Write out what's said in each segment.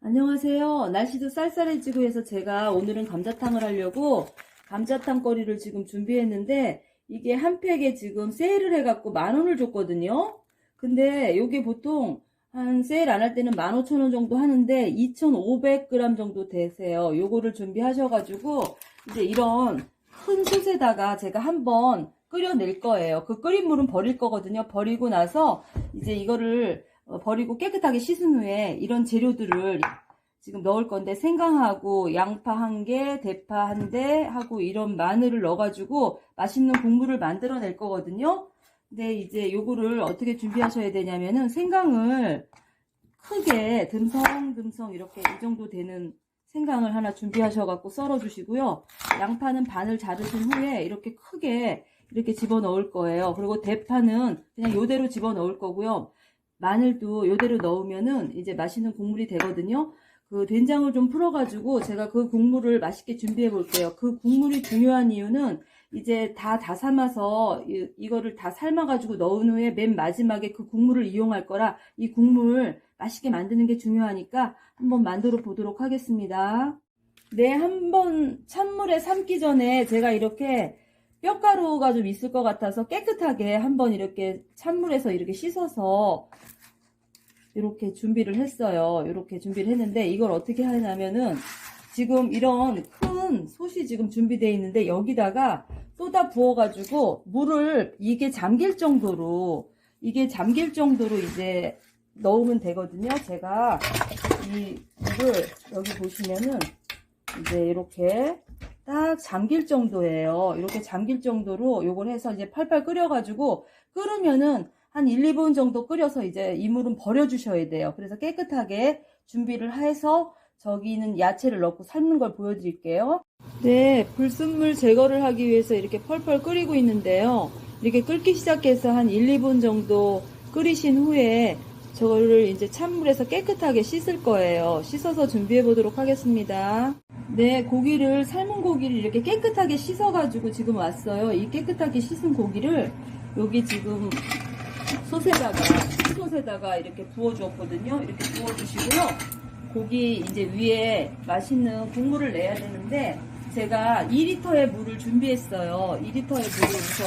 안녕하세요. 날씨도 쌀쌀해지고 해서 제가 오늘은 감자탕을 하려고 감자탕 거리를 지금 준비했는데 이게 한 팩에 지금 세일을 해갖고 10,000원을 줬거든요. 근데 요게 보통 한 세일 안 할 때는 15,000원 정도 하는데 2,500g 정도 되세요. 요거를 준비하셔가지고 이제 이런 큰 솥에다가 제가 한번 끓여낼 거예요. 그 끓인 물은 버릴 거거든요. 버리고 나서 이제 이거를 버리고 깨끗하게 씻은 후에 이런 재료들을 지금 넣을 건데 생강하고 양파 1개, 대파 1대 하고 이런 마늘을 넣어가지고 맛있는 국물을 만들어낼 거거든요. 근데 이제 요거를 어떻게 준비하셔야 되냐면은 생강을 크게 듬성듬성 이렇게 이 정도 되는 생강을 하나 준비하셔갖고 썰어 주시고요. 양파는 반을 자르신 후에 이렇게 크게 이렇게 집어넣을 거예요. 그리고 대파는 그냥 요대로 집어넣을 거고요. 마늘도 요대로 넣으면은 이제 맛있는 국물이 되거든요. 그 된장을 좀 풀어가지고 제가 그 국물을 맛있게 준비해 볼게요. 그 국물이 중요한 이유는 이제 다 삶아서 이거를 다 삶아가지고 넣은 후에 맨 마지막에 그 국물을 이용할 거라 이 국물 맛있게 만드는 게 중요하니까 한번 만들어 보도록 하겠습니다. 네, 한번 찬물에 삶기 전에 제가 이렇게 뼈가루가 좀 있을 것 같아서 깨끗하게 한번 이렇게 찬물에서 이렇게 씻어서 이렇게 준비를 했어요. 이렇게 준비를 했는데 이걸 어떻게 하냐면은 지금 이런 큰 솥이 지금 준비되어 있는데 여기다가 쏟아 부어가지고 물을 이게 잠길 정도로 이제 넣으면 되거든요. 제가 이 물을 여기 보시면은 이제 이렇게 딱 잠길 정도예요. 이렇게 잠길 정도로 요걸 해서 이제 팔팔 끓여가지고 끓으면은 한 1, 2분 정도 끓여서 이제 이 물은 버려주셔야 돼요. 그래서 깨끗하게 준비를 해서 저기는 야채를 넣고 삶는 걸 보여드릴게요. 네, 불순물 제거를 하기 위해서 이렇게 펄펄 끓이고 있는데요. 이렇게 끓기 시작해서 한 1, 2분 정도 끓이신 후에 저거를 이제 찬물에서 깨끗하게 씻을 거예요. 씻어서 준비해 보도록 하겠습니다. 네, 고기를 삶은 고기를 이렇게 깨끗하게 씻어가지고 지금 왔어요. 이 깨끗하게 씻은 고기를 여기 지금 솥에다가 이렇게 부어주었거든요. 이렇게 부어주시고요. 고기 이제 위에 맛있는 국물을 내야 되는데 제가 2리터의 물을 준비했어요. 2리터의 물을 우선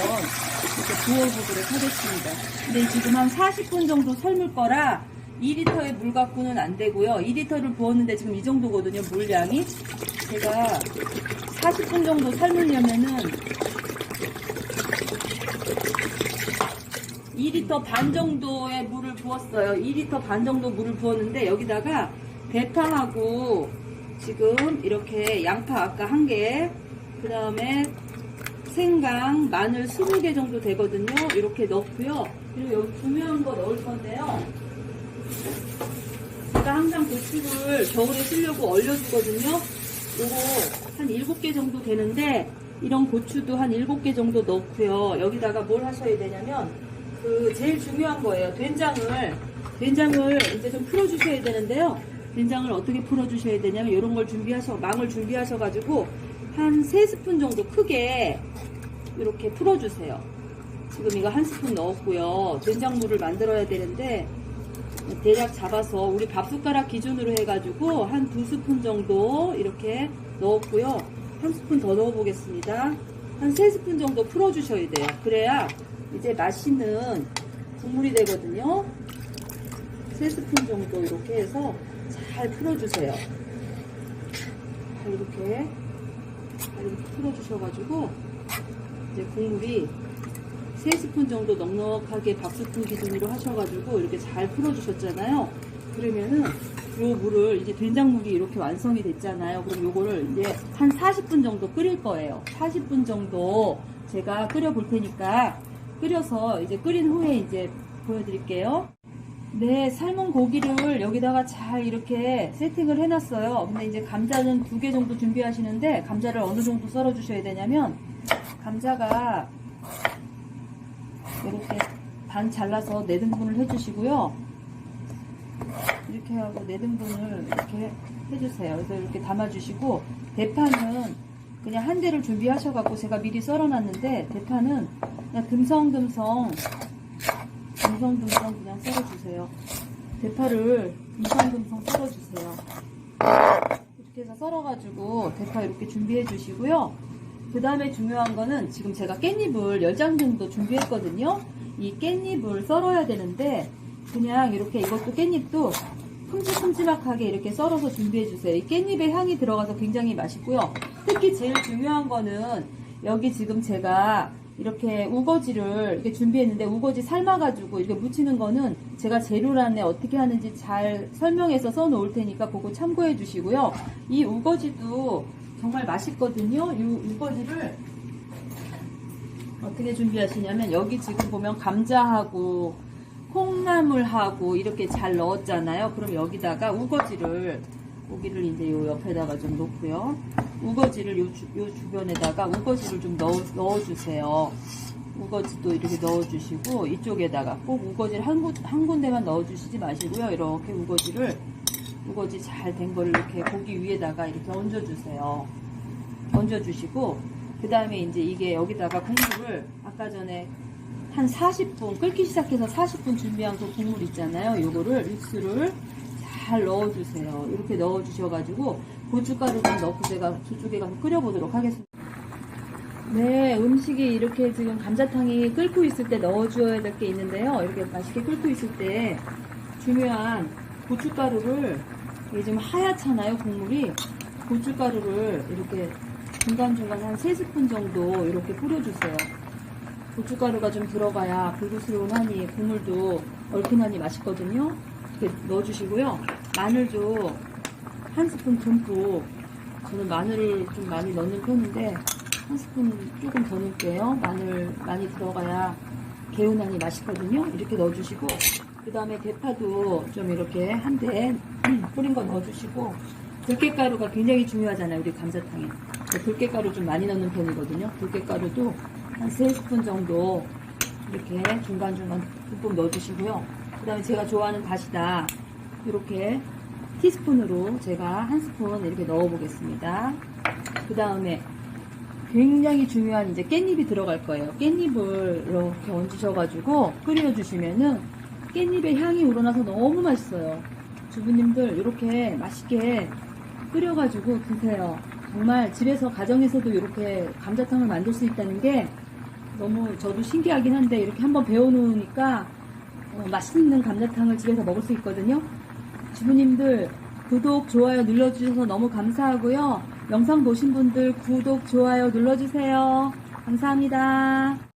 이렇게 부어보도록 하겠습니다. 근데 지금 한 40분 정도 삶을 거라 2리터의 물 갖고는 안 되고요. 2리터를 부었는데 지금 이 정도거든요. 물량이. 제가 40분 정도 삶으려면은 2리터 반 정도의 물을 부었어요. 2리터 반 정도 물을 부었는데 여기다가 대파하고 지금 이렇게 양파 아까 1개, 그 다음에 생강, 마늘 20개 정도 되거든요. 이렇게 넣고요. 그리고 여기 중요한 거 넣을 건데요. 제가 항상 고추를 겨울에 쓰려고 얼려두거든요. 요거 한 7개 정도 되는데 이런 고추도 한 7개 정도 넣고요. 여기다가 뭘 하셔야 되냐면 그 제일 중요한 거예요. 된장을 이제 좀 풀어주셔야 되는데요. 된장을 어떻게 풀어주셔야 되냐면 이런 걸 망을 준비하셔가지고 한 3스푼 정도 크게 이렇게 풀어주세요. 지금 이거 1스푼 넣었고요. 된장물을 만들어야 되는데 대략 잡아서 우리 밥숟가락 기준으로 해가지고 한 2스푼 정도 이렇게 넣었고요. 1스푼 더 넣어보겠습니다. 한 3스푼 정도 풀어주셔야 돼요. 그래야 이제 맛있는 국물이 되거든요. 3스푼 정도 이렇게 해서 잘 풀어주세요. 이렇게 풀어주셔가지고 이제 국물이 3스푼 정도 넉넉하게 밥스푼 기준으로 하셔가지고 이렇게 잘 풀어주셨잖아요. 그러면은 요 물을 이제 된장물이 이렇게 완성이 됐잖아요. 그럼 요거를 이제 한 40분 정도 끓일 거예요. 40분 정도 제가 끓여 볼 테니까 끓여서 이제 끓인 후에 이제 보여드릴게요. 네, 삶은 고기를 여기다가 잘 이렇게 세팅을 해놨어요. 근데 이제 감자는 2개 정도 준비하시는데 감자를 어느 정도 썰어 주셔야 되냐면 감자가 이렇게 반 잘라서 4등분을 해주시고요. 이렇게 하고 4등분을 이렇게 해주세요. 그래서 이렇게 담아주시고 대파는 그냥 한 대를 준비하셔갖고 제가 미리 썰어놨는데 대파는 그냥 듬성듬성 그냥 썰어주세요. 대파를 듬성듬성 썰어주세요. 이렇게 해서 썰어가지고 대파 이렇게 준비해 주시고요. 그 다음에 중요한 거는 지금 제가 깻잎을 10장 정도 준비했거든요. 이 깻잎을 썰어야 되는데 그냥 이렇게 이것도 깻잎도 큼직큼직하게 이렇게 썰어서 준비해 주세요. 이 깻잎의 향이 들어가서 굉장히 맛있고요. 특히 제일 중요한 거는 여기 지금 제가 이렇게 우거지를 이렇게 준비했는데 우거지 삶아가지고 이렇게 무치는 거는 제가 재료란에 어떻게 하는지 잘 설명해서 써놓을 테니까 그거 참고해 주시고요. 이 우거지도 정말 맛있거든요. 이 우거지를 어떻게 준비하시냐면 여기 지금 보면 감자하고 콩나물하고 이렇게 잘 넣었잖아요. 그럼 여기다가 우거지를 고기를 이제 요 옆에다가 좀 놓고요. 우거지를 요 주변에다가 우거지를 좀 넣어주세요. 우거지도 이렇게 넣어주시고 이쪽에다가 꼭 우거지를 한 군데만 넣어주시지 마시고요. 이렇게 우거지 잘 된 거를 이렇게 고기 위에다가 이렇게 얹어주세요. 얹어주시고 그 다음에 이제 이게 여기다가 국물을 아까 전에 한 40분 끓기 시작해서 40분 준비한 그 국물 있잖아요. 요거를 육수를 잘 넣어주세요. 이렇게 넣어주셔가지고 고춧가루 좀 넣고 제가 저쪽에 가서 끓여보도록 하겠습니다. 네, 음식이 이렇게 지금 감자탕이 끓고 있을 때 넣어줘야 될 게 있는데요. 이렇게 맛있게 끓고 있을 때 중요한 고춧가루를, 이게 지금 하얗잖아요, 국물이. 고춧가루를 이렇게 중간중간 한 3스푼 정도 이렇게 뿌려주세요. 고춧가루가 좀 들어가야 불구스러운하니 국물도 얼큰하니 맛있거든요. 이렇게 넣어주시고요. 마늘도 1스푼 듬뿍, 저는 마늘을 좀 많이 넣는 편인데 1스푼 조금 더 넣을게요. 마늘 많이 들어가야 개운하니 맛있거든요. 이렇게 넣어주시고 그 다음에 대파도 좀 이렇게 한 대 뿌린 거 넣어주시고 들깨가루가 굉장히 중요하잖아요. 우리 감자탕에. 들깨가루 좀 많이 넣는 편이거든요. 들깨가루도 한 3스푼 정도 이렇게 중간중간 듬뿍 넣어주시고요. 그 다음에 제가 좋아하는 다시다 이렇게 티스푼으로 제가 1스푼 이렇게 넣어 보겠습니다. 그 다음에 굉장히 중요한 이제 깻잎이 들어갈 거예요. 깻잎을 이렇게 얹으셔가지고 끓여주시면은 깻잎의 향이 우러나서 너무 맛있어요. 주부님들 이렇게 맛있게 끓여가지고 드세요. 정말 집에서 가정에서도 이렇게 감자탕을 만들 수 있다는 게 너무 저도 신기하긴 한데 이렇게 한번 배워놓으니까 맛있는 감자탕을 집에서 먹을 수 있거든요. 주부님들 구독, 좋아요 눌러주셔서 너무 감사하고요. 영상 보신 분들 구독, 좋아요 눌러주세요. 감사합니다.